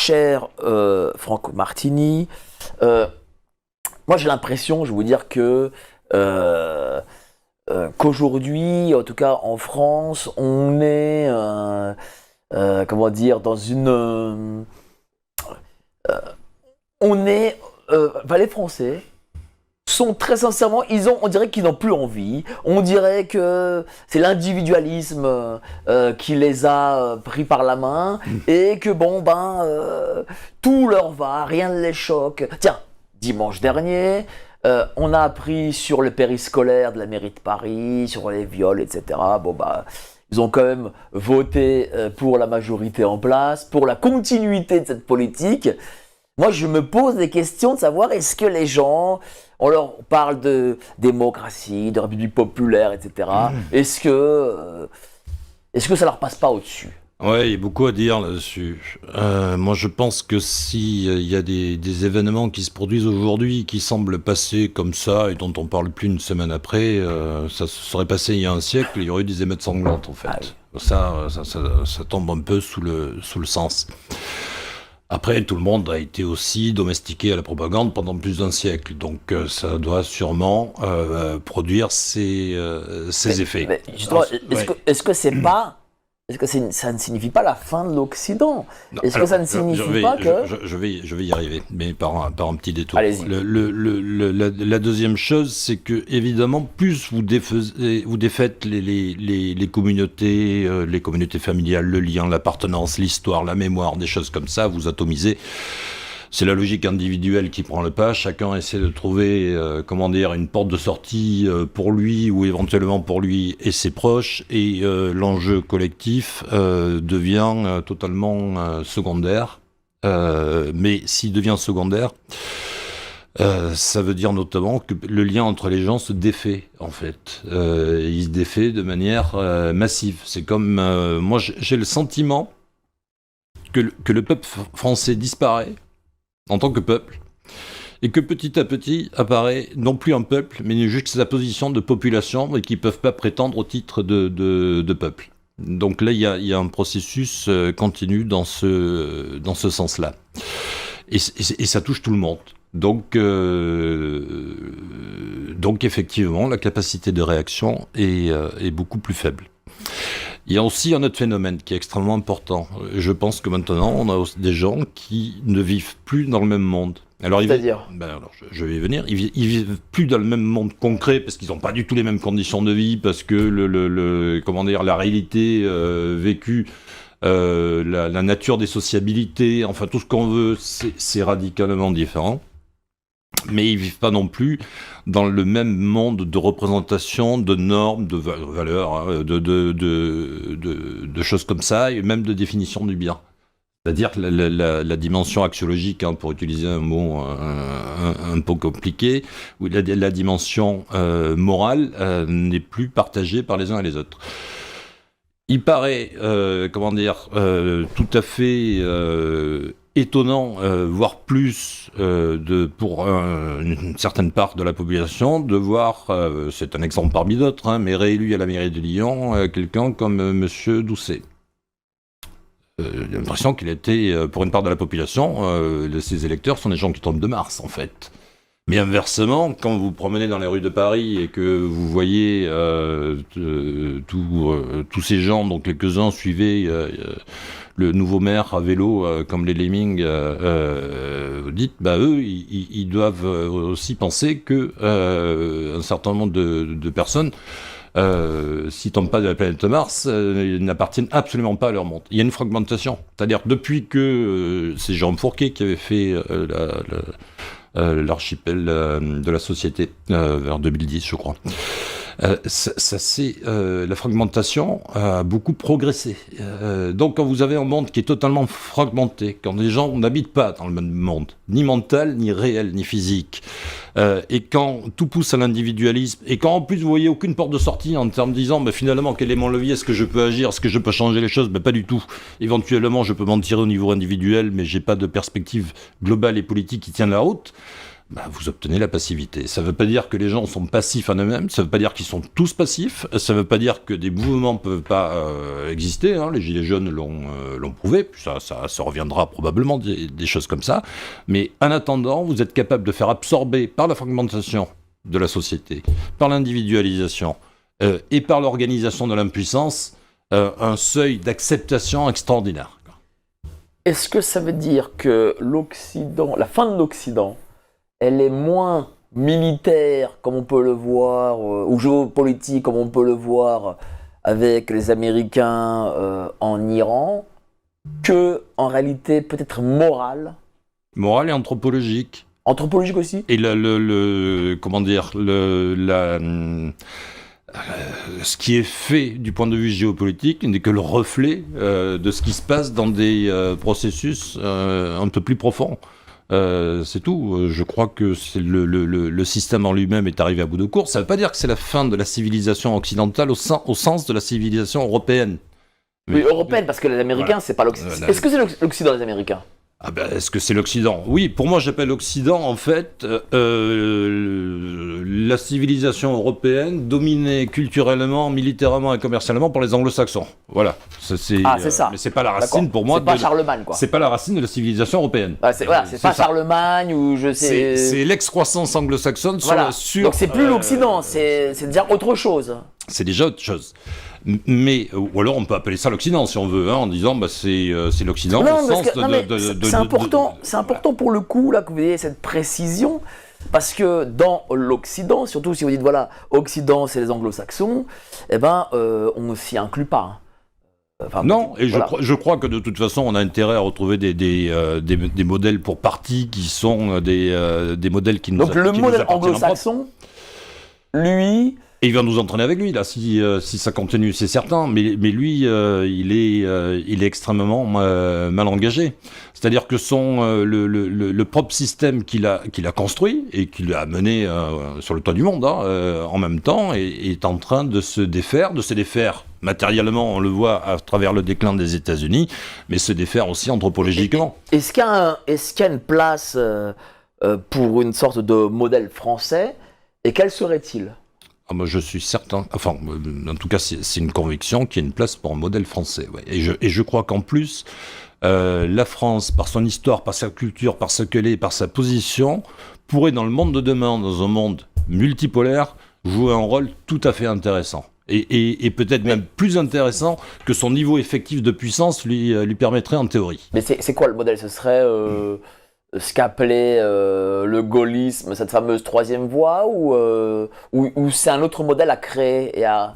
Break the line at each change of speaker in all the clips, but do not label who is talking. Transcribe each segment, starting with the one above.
cher Franco Martini, moi j'ai l'impression, je vais vous dire qu'aujourd'hui, en tout cas en France, on est, comment dire, dans une, les Français sont très sincèrement, on dirait qu'ils n'ont plus envie. On dirait que c'est l'individualisme qui les a pris par la main et que tout leur va, rien ne les choque. Tiens, dimanche dernier, on a appris sur le périscolaire de la mairie de Paris, sur les viols, etc. Ils ont quand même voté pour la majorité en place, pour la continuité de cette politique. Moi, je me pose des questions de savoir est-ce que les gens, on leur parle de démocratie, de république populaire, etc. Est-ce que ça leur passe pas au-dessus ?
Ouais, il y a beaucoup à dire là-dessus. Moi, je pense que si il y a des événements qui se produisent aujourd'hui, qui semblent passer comme ça et dont on parle plus une semaine après, ça se serait passé il y a un siècle, il y aurait eu des émeutes sanglantes en fait. Ah oui. Ça tombe un peu sous le sens. Après, tout le monde a été aussi domestiqué à la propagande pendant plus d'un siècle, donc ça doit sûrement produire ses effets.
Mais justement, est-ce que c'est pas... Est-ce que ça ne signifie pas la fin de l'Occident ? Est-ce que ça ne signifie pas que...
Je vais y arriver, mais par un petit détour.
Allez-y.
La deuxième chose, c'est que, évidemment, plus vous défaites les communautés familiales, le lien, l'appartenance, l'histoire, la mémoire, des choses comme ça, vous atomisez. C'est la logique individuelle qui prend le pas. Chacun essaie de trouver, une porte de sortie pour lui ou éventuellement pour lui et ses proches. Et l'enjeu collectif devient totalement secondaire. Mais s'il devient secondaire, ça veut dire notamment que le lien entre les gens se défait, en fait. Il se défait de manière massive. C'est comme... moi, j'ai le sentiment que le peuple français disparaît en tant que peuple, et que petit à petit apparaît non plus un peuple, mais juste sa position de population, et qui ne peuvent pas prétendre au titre de peuple. Donc là, il y a un processus continu dans ce sens-là. Et ça touche tout le monde. Donc effectivement, la capacité de réaction est beaucoup plus faible. Il y a aussi un autre phénomène qui est extrêmement important. Je pense que maintenant, on a aussi des gens qui ne vivent plus dans le même monde.
C'est-à-dire ?
Je vais y venir. Ils vivent plus dans le même monde concret parce qu'ils n'ont pas du tout les mêmes conditions de vie, parce que la réalité vécue, la nature des sociabilités, enfin tout ce qu'on veut, c'est radicalement différent. Mais ils vivent pas non plus dans le même monde de représentation, de normes, de valeurs, hein, de choses comme ça, et même de définition du bien. C'est-à-dire que la dimension axiologique, hein, pour utiliser un mot un peu compliqué, où la dimension morale n'est plus partagée par les uns et les autres. Il paraît, tout à fait étonnant, voire plus, pour une certaine part de la population, de voir, c'est un exemple parmi d'autres, hein, mais réélu à la mairie de Lyon, quelqu'un comme Monsieur Doucet. J'ai l'impression qu'il était, pour une part de la population, ses électeurs sont des gens qui tombent de Mars, en fait. Mais inversement, quand vous promenez dans les rues de Paris et que vous voyez tous ces gens, dont quelques-uns suivaient le nouveau maire à vélo, comme les Lemmings, vous dites, eux, ils doivent aussi penser que un certain nombre de personnes, s'ils tombent pas de la planète Mars, n'appartiennent absolument pas à leur monde. Il y a une fragmentation. C'est-à-dire, depuis que c'est Jérôme Fourquet qui avait fait l'archipel de la société vers 2010, je crois. La fragmentation a beaucoup progressé. Donc, quand vous avez un monde qui est totalement fragmenté, quand les gens n'habitent pas dans le même monde, ni mental, ni réel, ni physique, et quand tout pousse à l'individualisme, et quand en plus vous voyez aucune porte de sortie en termes de disant, finalement, quel est mon levier, est-ce que je peux agir, est-ce que je peux changer les choses, pas du tout. Éventuellement, je peux m'en tirer au niveau individuel, mais j'ai pas de perspective globale et politique qui tient la route. vous obtenez la passivité. Ça ne veut pas dire que les gens sont passifs en eux-mêmes, ça ne veut pas dire qu'ils sont tous passifs, ça ne veut pas dire que des mouvements ne peuvent pas exister, hein. Les Gilets jaunes l'ont prouvé, puis ça reviendra probablement des choses comme ça, mais en attendant, vous êtes capable de faire absorber par la fragmentation de la société, par l'individualisation et par l'organisation de l'impuissance, un seuil d'acceptation extraordinaire.
Est-ce que ça veut dire que la fin de l'Occident, elle est moins militaire, comme on peut le voir, ou géopolitique, comme on peut le voir avec les Américains en Iran, que en réalité peut-être morale?
Morale et anthropologique.
Anthropologique aussi?
Et ce qui est fait du point de vue géopolitique n'est que le reflet de ce qui se passe dans des processus un peu plus profonds. C'est tout. Je crois que le système en lui-même est arrivé à bout de course. Ça ne veut pas dire que c'est la fin de la civilisation occidentale au sens de la civilisation européenne.
Oui, européenne, parce que les Américains, c'est pas l'Occident. Est-ce que c'est l'Occident, les Américains?
Est-ce que c'est l'Occident? Oui, pour moi, j'appelle l'Occident, en fait, la civilisation européenne dominée culturellement, militairement et commercialement par les anglo-saxons. Voilà. C'est ça. Mais c'est pas la racine, pour moi.
C'est pas Charlemagne, quoi.
C'est pas la racine de la civilisation européenne.
C'est pas ça. Charlemagne ou je sais.
C'est l'excroissance anglo-saxonne sur.
Donc c'est plus l'Occident, c'est dire autre chose.
C'est déjà autre chose. Mais, ou alors on peut appeler ça l'Occident si on veut, hein, en disant c'est l'Occident au sens
c'est important pour le coup là, que vous ayez cette précision, parce que dans l'Occident, surtout si vous dites voilà, Occident c'est les anglo-saxons, on s'y inclut pas. Enfin,
non, et voilà. je crois que de toute façon on a intérêt à retrouver des modèles pour partie qui sont des modèles qui nous
Donc le modèle anglo-saxon, lui...
Et il va nous entraîner avec lui, là, si ça continue, c'est certain. Mais lui, il est extrêmement mal engagé. C'est-à-dire que le propre système qu'il a construit et qu'il a mené sur le toit du monde, en même temps, est en train de se défaire matériellement, on le voit à travers le déclin des États-Unis, mais se défaire aussi anthropologiquement.
Est-ce qu'il y a une place pour une sorte de modèle français, et quel serait-il ?
Moi, je suis certain, enfin, en tout cas, c'est une conviction qu'il y a une place pour un modèle français. Ouais. Et je crois qu'en plus, la France, par son histoire, par sa culture, par ce qu'elle est, par sa position, pourrait, dans le monde de demain, dans un monde multipolaire, jouer un rôle tout à fait intéressant. Et peut-être même plus intéressant que son niveau effectif de puissance lui permettrait en théorie.
Mais c'est quoi le modèle ? Ce serait ce qu'appelait le gaullisme, cette fameuse troisième voie, ou c'est un autre modèle à créer et à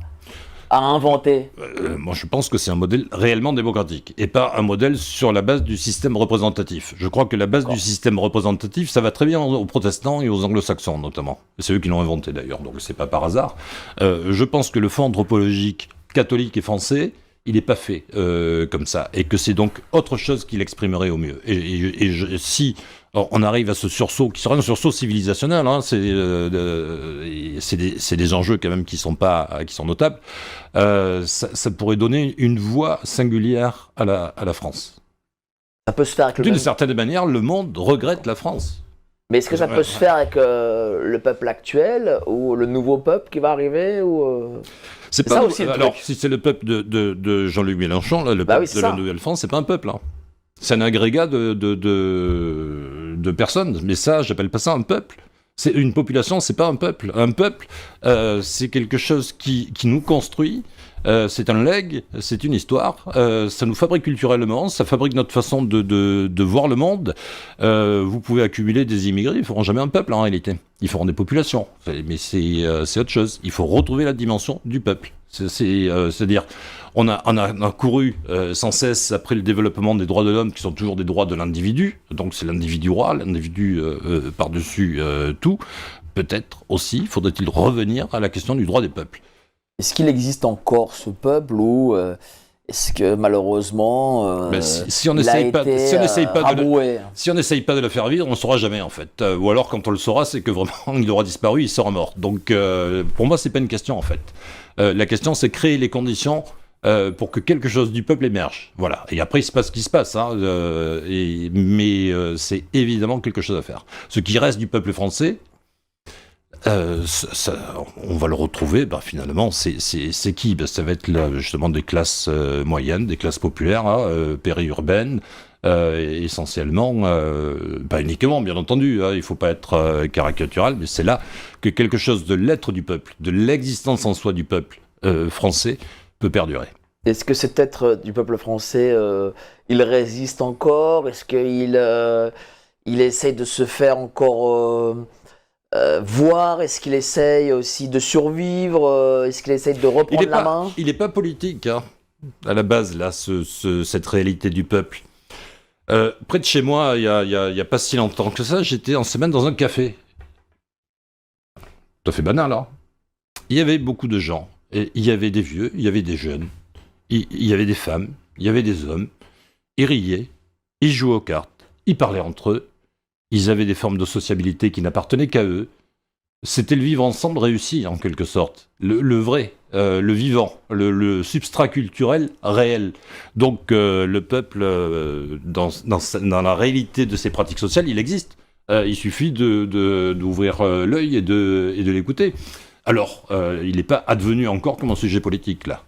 inventer ?
Moi, je pense que c'est un modèle réellement démocratique et pas un modèle sur la base du système représentatif. Je crois que la base du système représentatif, ça va très bien aux protestants et aux anglo-saxons notamment. C'est eux qui l'ont inventé d'ailleurs, donc c'est pas par hasard. Je pense que le fond anthropologique catholique et français, il n'est pas fait comme ça, et que c'est donc autre chose qui l'exprimerait au mieux. Si on arrive à ce sursaut, qui serait un sursaut civilisationnel, hein, c'est des enjeux quand même qui sont notables, ça pourrait donner une voix singulière à la France.
Ça peut se faire avec
D'une certaine manière, le monde regrette la France.
Mais est-ce que ça peut se faire avec le peuple actuel, ou le nouveau peuple qui va arriver, ou
C'est pas ça aussi le alors, truc. Si c'est le peuple de Jean-Luc Mélenchon, là, le peuple de la Nouvelle-France, c'est pas un peuple. Hein. C'est un agrégat de personnes. Mais ça, j'appelle pas ça un peuple. C'est une population, c'est pas un peuple. Un peuple, c'est quelque chose qui nous construit. C'est un legs, c'est une histoire, ça nous fabrique culturellement, ça fabrique notre façon de voir le monde. Vous pouvez accumuler des immigrés, ils ne feront jamais un peuple en réalité, ils feront des populations, mais c'est autre chose, il faut retrouver la dimension du peuple. C'est-à-dire, on a couru sans cesse après le développement des droits de l'homme qui sont toujours des droits de l'individu, donc c'est l'individu roi, l'individu par-dessus tout. Peut-être aussi faudrait-il revenir à la question du droit des peuples.
Est-ce qu'il existe encore ce peuple, ou est-ce que malheureusement
si on n'essaye pas de le faire vivre, on ne saura jamais en fait. Ou alors quand on le saura, c'est que vraiment il aura disparu, il sera mort. Donc pour moi, c'est pas une question en fait. La question, c'est créer les conditions pour que quelque chose du peuple émerge. Voilà. Et après, il se passe ce qui se passe. Hein, mais c'est évidemment quelque chose à faire. Ce qui reste du peuple français, on va le retrouver, finalement, c'est qui? Ça va être là, justement des classes moyennes, des classes populaires, hein, périurbaines, essentiellement, pas uniquement, bien entendu, hein, il ne faut pas être caricatural, mais c'est là que quelque chose de l'être du peuple, de l'existence en soi du peuple français peut perdurer.
Est-ce que cet être du peuple français, il résiste encore? Est-ce qu'il essaye de se faire encore voir? Est-ce qu'il essaye aussi de survivre? Est-ce qu'il essaye de reprendre la main?
Il n'est pas politique, hein, à la base, là, cette réalité du peuple. Près de chez moi, il y a pas si longtemps que ça, j'étais en semaine dans un café. Tout à fait banal, hein. Il y avait beaucoup de gens. Et il y avait des vieux, il y avait des jeunes, il y avait des femmes, il y avait des hommes. Ils riaient, ils jouaient aux cartes, ils parlaient entre eux. Ils avaient des formes de sociabilité qui n'appartenaient qu'à eux. C'était le vivre ensemble réussi, en quelque sorte. Le vrai, le vivant, le substrat culturel réel. Donc le peuple, dans la réalité de ses pratiques sociales, il existe. Il suffit d'ouvrir l'œil et de l'écouter. Alors, il n'est pas advenu encore comme un sujet politique, là.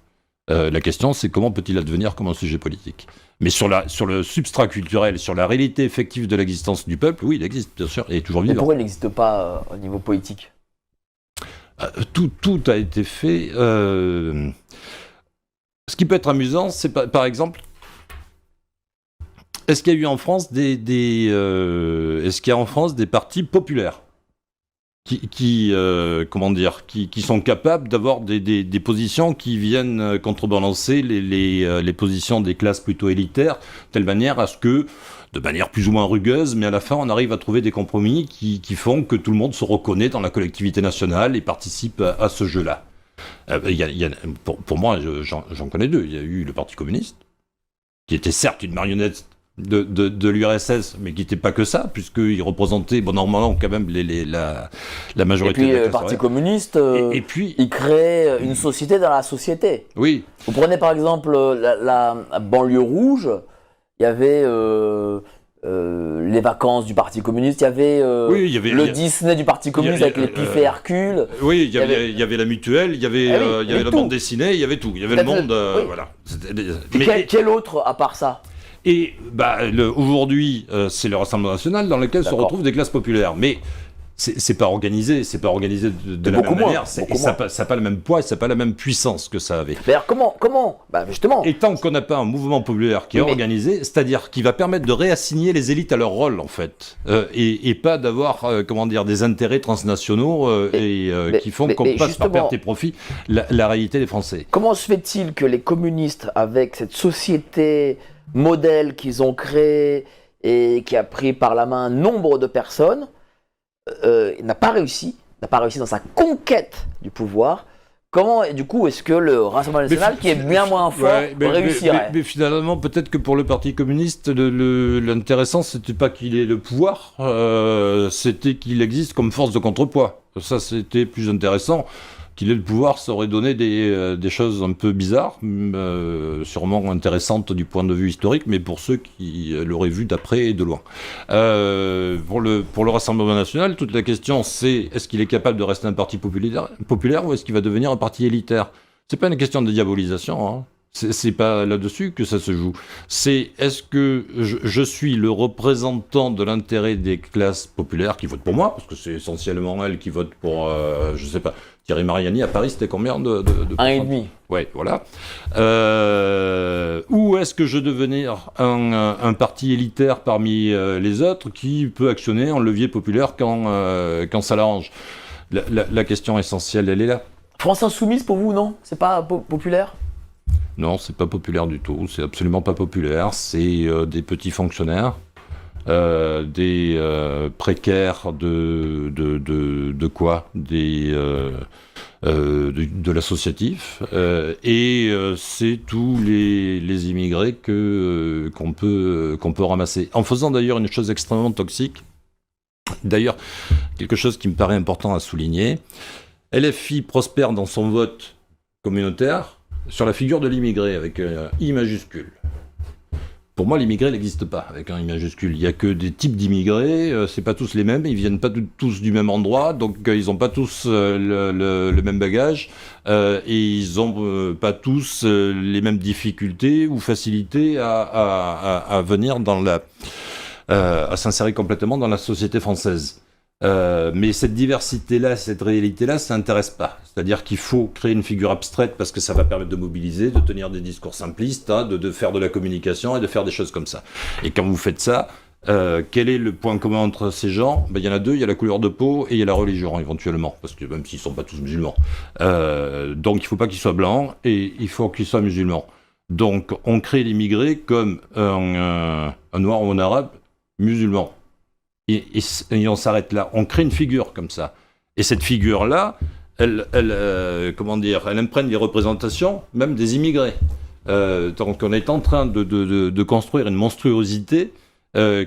La question, c'est comment peut-il advenir comme un sujet politique? Mais sur le substrat culturel, sur la réalité effective de l'existence du peuple, oui, il existe, bien sûr, et est toujours vivant.
Mais pourquoi il n'existe pas au niveau politique?
Tout a été fait. Ce qui peut être amusant, c'est par exemple, est-ce qu'il y a eu en France est-ce qu'il y a en France des partis populaires qui sont capables d'avoir des positions qui viennent contrebalancer les positions des classes plutôt élitaires, de telle manière à ce que, de manière plus ou moins rugueuse, mais à la fin on arrive à trouver des compromis qui font que tout le monde se reconnaît dans la collectivité nationale et participe à ce jeu-là. Pour moi, j'en connais deux. Il y a eu le Parti communiste, qui était certes une marionnette de l'URSS, mais qui n'était pas que ça, puisqu'il représentait, normalement, quand même, la majorité de la classe.
Et puis, le Parti communiste,
et puis,
il crée une société dans la société.
Oui.
Vous prenez, par exemple, la banlieue rouge, il y avait les vacances du Parti communiste, il y avait, Disney du Parti communiste avec les Pif et Hercule.
Oui, il y avait la mutuelle, il y avait la bande dessinée, il y avait tout. Il y avait le monde, voilà.
Mais quel autre, à part ça?
Et aujourd'hui, c'est le Rassemblement national dans lequel se retrouvent des classes populaires. Mais c'est pas organisé de la même manière. Et ça n'a pas le même poids, ça n'a pas la même puissance que ça avait.
D'ailleurs, comment justement.
Et tant qu'on n'a pas un mouvement populaire qui est organisé, c'est-à-dire qui va permettre de réassigner les élites à leur rôle, en fait, et pas d'avoir, des intérêts transnationaux qui font qu'on passe par perte et profit la réalité des Français.
Comment se fait-il que les communistes, avec cette société modèle qu'ils ont créé et qui a pris par la main un nombre de personnes, n'a pas réussi dans sa conquête du pouvoir? Comment, et du coup, est-ce que le Rassemblement national, qui est bien moins fort, réussirait?
Mais finalement, peut-être que pour le Parti communiste, l'intéressant, c'était pas qu'il ait le pouvoir, c'était qu'il existe comme force de contrepoids. Ça, c'était plus intéressant. Qu'il ait le pouvoir, ça aurait donné des choses un peu bizarres, sûrement intéressantes du point de vue historique, mais pour ceux qui l'auraient vu d'après et de loin. Pour le Rassemblement national, toute la question, c'est est-ce qu'il est capable de rester un parti populaire ou est-ce qu'il va devenir un parti élitaire? C'est pas une question de diabolisation, hein. C'est pas là-dessus que ça se joue. C'est est-ce que je suis le représentant de l'intérêt des classes populaires qui votent pour moi, parce que c'est essentiellement elles qui votent pour, je sais pas, Thierry Mariani à Paris, c'était combien de
1,5.
Ouais, voilà. Ou est-ce que je devenir un parti élitaire parmi les autres qui peut actionner en levier populaire quand ça l'arrange? La question essentielle, elle est là.
France Insoumise, pour vous, non? C'est pas populaire?
Non, c'est pas populaire du tout. C'est absolument pas populaire. C'est des petits fonctionnaires, des précaires de quoi? De l'associatif. Et c'est tous les immigrés qu'on peut ramasser. En faisant d'ailleurs une chose extrêmement toxique. D'ailleurs, quelque chose qui me paraît important à souligner. LFI prospère dans son vote communautaire. sur la figure de l'immigré avec un I majuscule. Pour moi, l'immigré n'existe pas avec un I majuscule. Il n'y a que des types d'immigrés, c'est pas tous les mêmes, ils viennent pas tous du même endroit, donc ils n'ont pas tous le même bagage, et ils n'ont pas tous les mêmes difficultés ou facilités à venir à s'insérer complètement dans la société française. Mais cette diversité-là, cette réalité-là, ça n'intéresse pas. C'est-à-dire qu'il faut créer une figure abstraite parce que ça va permettre de mobiliser, de tenir des discours simplistes, de faire de la communication et de faire des choses comme ça. Et quand vous faites ça, quel est le point commun entre ces gens ? Il y en a deux, il y a la couleur de peau et il y a la religion éventuellement, parce que même s'ils ne sont pas tous musulmans. Donc il ne faut pas qu'ils soient blancs et il faut qu'ils soient musulmans. Donc on crée l'immigré comme un noir ou un arabe musulman. Et on s'arrête là. On crée une figure comme ça. Et cette figure-là, elle imprègne les représentations même des immigrés. Donc on est en train de construire une monstruosité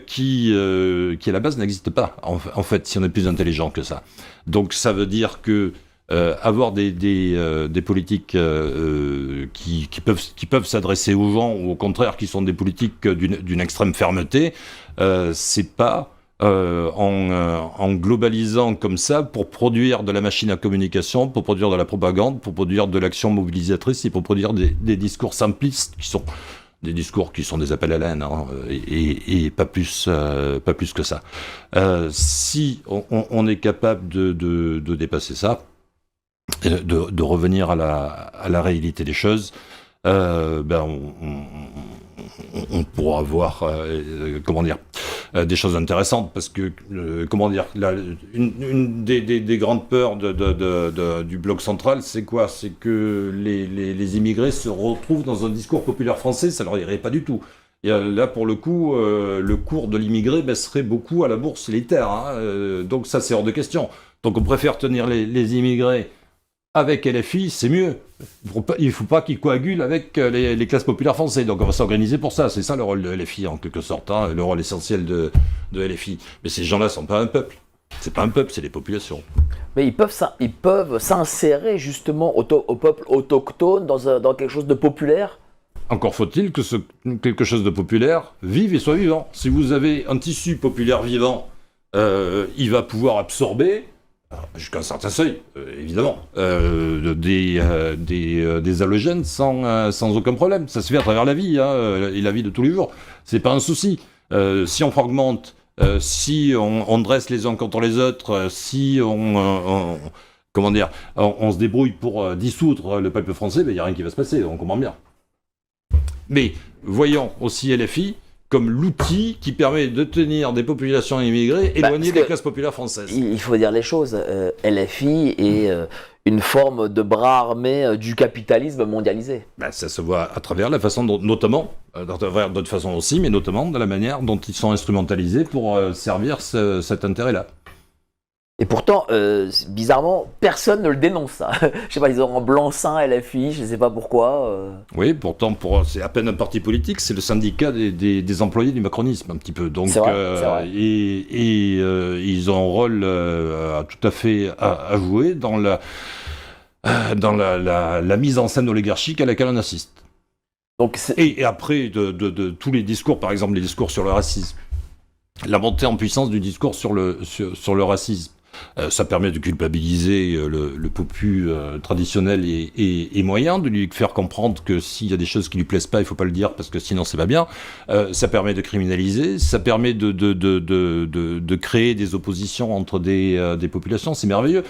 qui à la base n'existe pas, en fait, si on est plus intelligent que ça. Donc ça veut dire que avoir des politiques qui peuvent s'adresser aux gens, ou au contraire qui sont des politiques d'une extrême fermeté, c'est pas en globalisant comme ça pour produire de la machine à communication, pour produire de la propagande, pour produire de l'action mobilisatrice et pour produire des discours simplistes qui sont des discours qui sont des appels à la haine, hein, et pas plus que ça. Si on est capable de dépasser ça, de revenir à la réalité des choses, on pourra avoir des choses intéressantes, parce que une des grandes peurs du bloc central, c'est quoi ? C'est que les immigrés se retrouvent dans un discours populaire français, ça leur irait pas du tout. Et là, pour le coup, le cours de l'immigré baisserait beaucoup à la bourse et les terres, hein, donc ça, c'est hors de question. Donc on préfère tenir les immigrés avec LFI, c'est mieux. Il ne faut pas qu'ils coagulent avec les classes populaires françaises. Donc on va s'organiser pour ça. C'est ça le rôle de LFI, en quelque sorte, hein, le rôle essentiel de LFI. Mais ces gens-là ne sont pas un peuple. C'est pas un peuple, c'est des populations.
Mais ils peuvent s'insérer justement au peuple autochtone dans quelque chose de populaire.
Encore faut-il que quelque chose de populaire vive et soit vivant. Si vous avez un tissu populaire vivant, il va pouvoir absorber, jusqu'à un certain seuil, évidemment, des halogènes sans aucun problème. Ça se fait à travers la vie, hein, et la vie de tous les jours. C'est pas un souci. Si on fragmente, si on dresse les uns contre les autres, si on se débrouille pour dissoudre le peuple français, il n'y a rien qui va se passer, on comprend bien. Mais voyons aussi LFI comme l'outil qui permet de tenir des populations immigrées éloignées des classes populaires françaises.
Il faut dire les choses. LFI est une forme de bras armé du capitalisme mondialisé.
Ça se voit à travers la façon dont, notamment, à travers d'autres façons aussi, mais notamment de la manière dont ils sont instrumentalisés pour servir cet intérêt-là.
Et pourtant, bizarrement, personne ne le dénonce, ça. Je sais pas, ils ont en blanc-seing LFI, je sais pas pourquoi.
Oui, pourtant, c'est à peine un parti politique, c'est le syndicat des employés du macronisme, un petit peu. Donc,
c'est vrai.
Et ils ont un rôle tout à fait à jouer dans la mise en scène oligarchique à laquelle on assiste. Donc, et après, de tous les discours, par exemple, les discours sur le racisme, la montée en puissance du discours sur le racisme, ça permet de culpabiliser le popu traditionnel et moyen, de lui faire comprendre que s'il y a des choses qui lui plaisent pas, il faut pas le dire parce que sinon c'est pas bien. Ça permet de criminaliser, ça permet de créer des oppositions entre des populations, c'est merveilleux.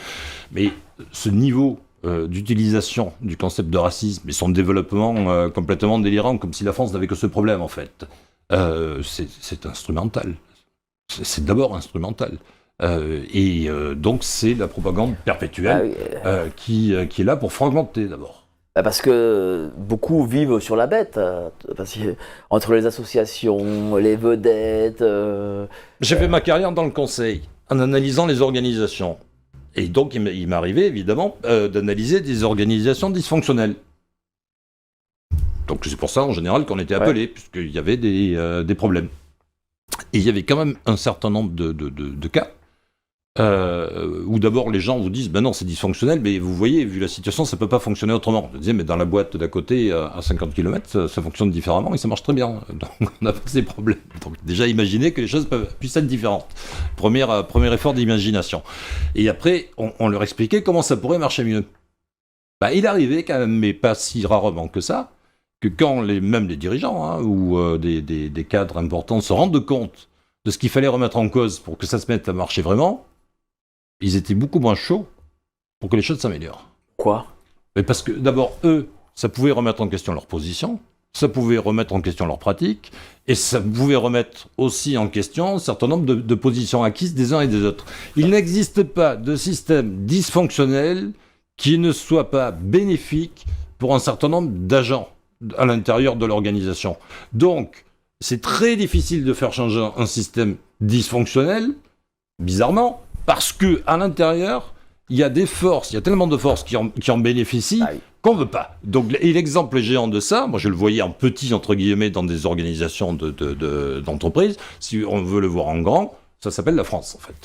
Mais ce niveau d'utilisation du concept de racisme et son développement complètement délirant, comme si la France n'avait que ce problème en fait, c'est instrumental. C'est d'abord instrumental. Donc c'est la propagande perpétuelle qui est là pour fragmenter d'abord.
Parce que beaucoup vivent sur la bête, parce que, entre les associations, les vedettes...
J'ai fait ma carrière dans le conseil, en analysant les organisations. Et donc il m'arrivait évidemment d'analyser des organisations dysfonctionnelles. Donc c'est pour ça en général qu'on était appelés, puisqu'il y avait des problèmes. Et il y avait quand même un certain nombre de cas Où d'abord les gens vous disent ben non c'est dysfonctionnel, mais vous voyez vu la situation ça peut pas fonctionner autrement. Je disais mais dans la boîte d'à côté à 50 km ça fonctionne différemment et ça marche très bien, donc on n'a pas ces problèmes. Donc déjà imaginez que les choses puissent être différentes. Premier effort d'imagination. Et après on leur expliquait comment ça pourrait marcher mieux. Bah, il arrivait quand même, mais pas si rarement que ça, que quand même les dirigeants ou des cadres importants se rendent compte de ce qu'il fallait remettre en cause pour que ça se mette à marcher vraiment, ils étaient beaucoup moins chauds pour que les choses s'améliorent.
Quoi ?
Mais parce que d'abord, eux, ça pouvait remettre en question leur position, ça pouvait remettre en question leur pratique, et ça pouvait remettre aussi en question un certain nombre de positions acquises des uns et des autres. Il n'existe pas de système dysfonctionnel qui ne soit pas bénéfique pour un certain nombre d'agents à l'intérieur de l'organisation. Donc, c'est très difficile de faire changer un système dysfonctionnel, bizarrement, parce que à l'intérieur, il y a des forces, il y a tellement de forces qui en bénéficient qu'on ne veut pas. Donc, et l'exemple géant de ça, moi je le voyais en petit, entre guillemets, dans des organisations d'entreprises, si on veut le voir en grand, ça s'appelle la France, en fait.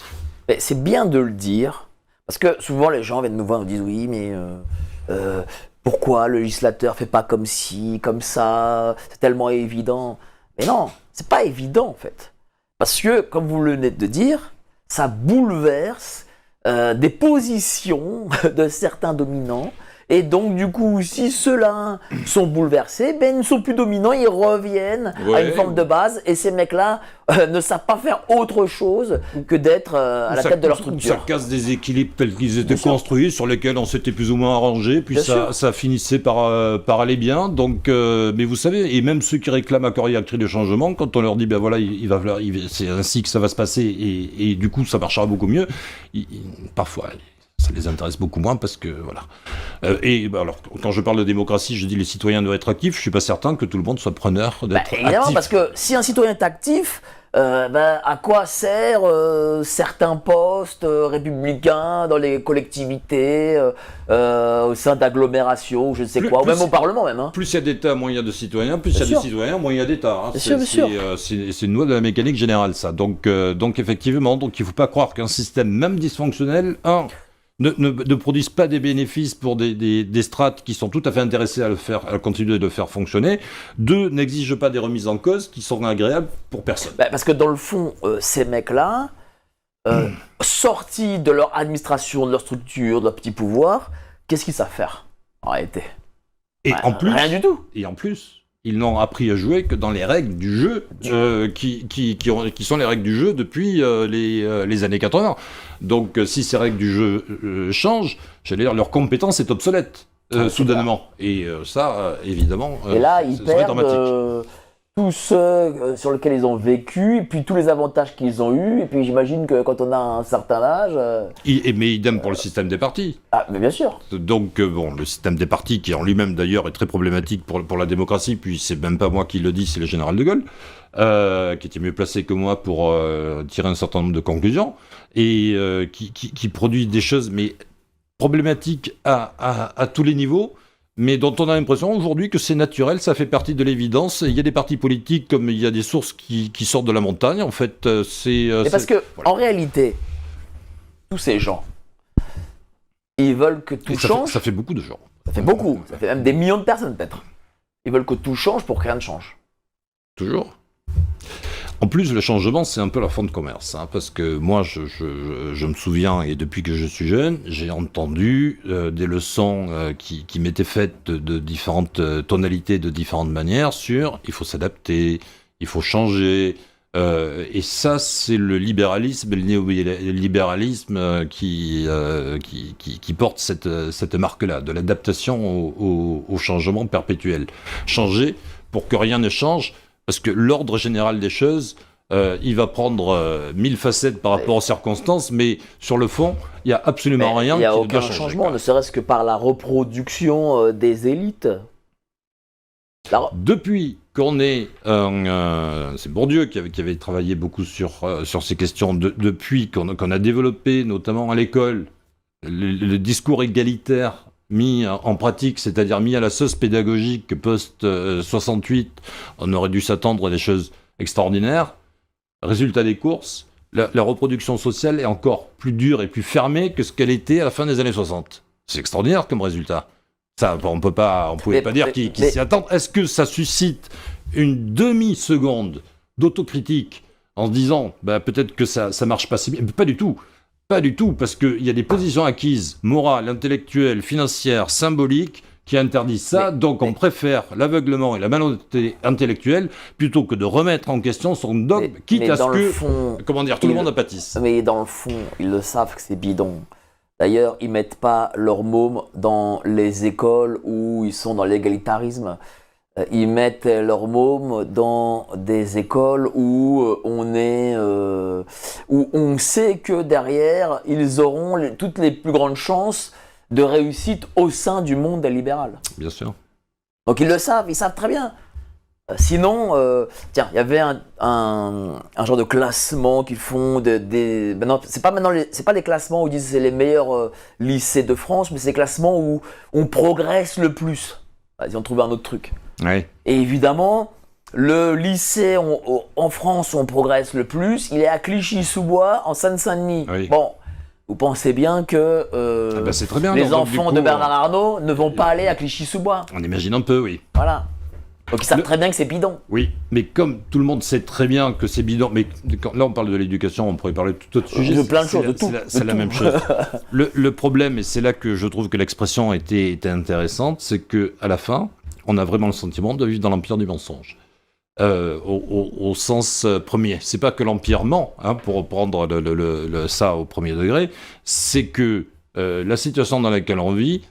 Mais c'est bien de le dire, parce que souvent les gens viennent nous voir et nous disent oui, mais pourquoi le législateur fait pas comme ci, comme ça, c'est tellement évident. Mais non, c'est pas évident en fait. Parce que, comme vous venez de dire, ça bouleverse des positions de certains dominants. Et donc, du coup, si ceux-là sont bouleversés, ben, ils ne sont plus dominants, ils reviennent à une forme de base. Et ces mecs-là ne savent pas faire autre chose que d'être à la tête de leur structure.
Ça casse des équilibres tels qu'ils étaient construits, sur lesquels on s'était plus ou moins arrangé, puis ça finissait par aller bien. Donc, mais vous savez, et même ceux qui réclament à corps et à cri le changement, quand on leur dit, ben voilà, c'est ainsi que ça va se passer, et du coup, ça marchera beaucoup mieux, parfois... ça les intéresse beaucoup moins parce que voilà. Et bah, alors quand je parle de démocratie, je dis les citoyens doivent être actifs. Je suis pas certain que tout le monde soit preneur d'être
évidemment,
actif.
parce que si un citoyen est actif, à quoi servent certains postes républicains dans les collectivités, au sein d'agglomérations, je ne sais quoi, ou même au Parlement même. Hein.
Plus il y a d'États, moins il y a de citoyens. Plus il y a de citoyens, moins il y a d'États. Hein. C'est une loi de la mécanique générale, ça. Donc effectivement, il ne faut pas croire qu'un système même dysfonctionnel, ne produisent pas des bénéfices pour des strates qui sont tout à fait intéressées à continuer de le faire fonctionner. 2, n'exigent pas des remises en cause qui sont agréables pour personne.
Parce que dans le fond, ces mecs-là, sortis de leur administration, de leur structure, de leur petit pouvoir, qu'est-ce qu'ils savent faire en réalité ?
Et en plus,
rien du tout.
Et en plus, ils n'ont appris à jouer que dans les règles du jeu, qui sont les règles du jeu depuis les années 80. Donc, si ces règles du jeu changent, j'allais dire, leur compétence est obsolète, soudainement. Et ça, évidemment,
et là, ils perdent tous ceux sur lesquels ils ont vécu, et puis tous les avantages qu'ils ont eus. Et puis, j'imagine que quand on a un certain âge...
mais idem pour le système des partis.
Ah, mais bien sûr.
Donc, le système des partis, qui en lui-même, d'ailleurs, est très problématique pour la démocratie, puis c'est même pas moi qui le dis, c'est le général de Gaulle, qui était mieux placé que moi pour tirer un certain nombre de conclusions, et qui produit des choses, mais problématiques à tous les niveaux, mais dont on a l'impression aujourd'hui que c'est naturel, ça fait partie de l'évidence. Il y a des partis politiques comme il y a des sources qui sortent de la montagne, en fait.
Parce que, en réalité, tous ces gens, ils veulent que tout change.
Ça fait beaucoup de gens.
Ça fait beaucoup, ça fait même des millions de personnes peut-être. Ils veulent que tout change pour que rien ne change.
Toujours. En plus, le changement, c'est un peu leur fond de commerce, parce que moi, je me souviens, et depuis que je suis jeune, j'ai entendu des leçons qui m'étaient faites de différentes tonalités, de différentes manières, sur il faut s'adapter, il faut changer, et ça, c'est le libéralisme, le néolibéralisme qui porte cette marque-là, de l'adaptation au changement perpétuel. Changer pour que rien ne change. Parce que l'ordre général des choses, il va prendre 1000 facettes par rapport aux circonstances, mais sur le fond, il n'y a absolument rien qui doit changer.
Il n'y a aucun changement, ne serait-ce que par la reproduction des élites.
Depuis qu'on est... c'est Bourdieu qui avait travaillé beaucoup sur ces questions, depuis qu'on a développé, notamment à l'école, le discours égalitaire mis en pratique, c'est-à-dire mis à la sauce pédagogique post-68, on aurait dû s'attendre à des choses extraordinaires. Résultat des courses, la reproduction sociale est encore plus dure et plus fermée que ce qu'elle était à la fin des années 60. C'est extraordinaire comme résultat. Ça, on pouvait pas dire qu'ils s'y attendent. Est-ce que ça suscite une demi-seconde d'autocritique en se disant peut-être que ça marche pas si bien? Pas du tout. Pas du tout, parce qu'il y a des positions acquises, morales, intellectuelles, financières, symboliques, qui interdisent ça, donc on préfère l'aveuglement et la malhonnêteté intellectuelle plutôt que de remettre en question son dogme, quitte à ce que, tout le monde apatisse.
Mais dans le fond, ils le savent que c'est bidon. D'ailleurs, ils mettent pas leur môme dans les écoles où ils sont dans l'égalitarisme. Ils mettent leur môme dans des écoles où où on sait que derrière, ils auront toutes les plus grandes chances de réussite au sein du monde libéral.
Bien sûr.
Donc ils le savent, ils savent très bien. Sinon, tiens, il y avait un genre de classement qu'ils font maintenant, c'est pas les classements où ils disent c'est les meilleurs lycées de France, mais c'est les classements où on progresse le plus. Vas-y, on trouve un autre truc.
Ouais.
Et évidemment, le lycée en France où on progresse le plus, il est à Clichy-sous-Bois, en Seine-Saint-Denis.
Oui.
Bon. Vous pensez bien que
c'est très bien,
les
donc,
enfants de Bernard Arnault ne vont pas aller à Clichy-sous-Bois.
On imagine un peu, oui.
Voilà. Donc ils savent très bien que c'est bidon.
Oui, mais comme tout le monde sait très bien que c'est bidon, mais là on parle de l'éducation, on pourrait parler de tout autre sujet.
De plein de choses, de tout.
C'est la même chose. Le problème, et c'est là que je trouve que l'expression était intéressante, c'est qu'à la fin, on a vraiment le sentiment de vivre dans l'empire du mensonge. Au sens premier. C'est pas que l'Empire ment, pour reprendre ça au premier degré, c'est que la situation dans laquelle on vit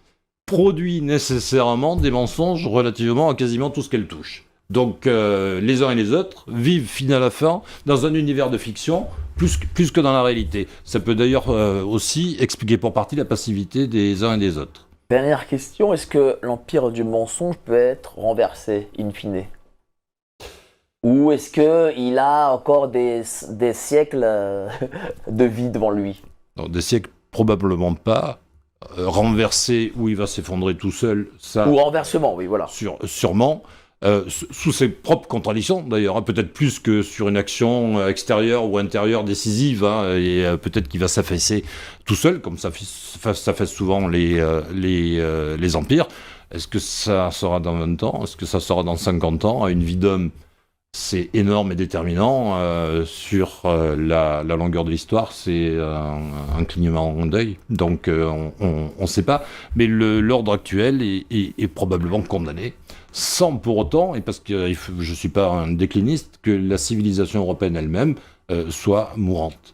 produit nécessairement des mensonges relativement à quasiment tout ce qu'elle touche. Donc les uns et les autres vivent fin à la fin dans un univers de fiction plus que dans la réalité. Ça peut d'ailleurs aussi expliquer pour partie la passivité des uns et des autres.
Dernière question, est-ce que l'Empire du mensonge peut être renversé, in fine ? Ou est-ce qu'il a encore des siècles de vie devant lui ?
Non, des siècles, probablement pas. Renversé, où il va s'effondrer tout seul, ça...
Ou renversement, oui, voilà.
Sûrement. Sous ses propres contradictions, d'ailleurs. Peut-être plus que sur une action extérieure ou intérieure décisive. Et peut-être qu'il va s'affaisser tout seul, comme ça fait souvent les empires. Est-ce que ça sera dans 20 ans ? Est-ce que ça sera dans 50 ans ? À une vie d'homme, c'est énorme et déterminant. Sur la longueur de l'histoire, c'est un clignement d'œil. Donc on ne sait pas. Mais l'ordre actuel est probablement condamné, sans pour autant, et parce que je ne suis pas un décliniste, que la civilisation européenne elle-même soit mourante.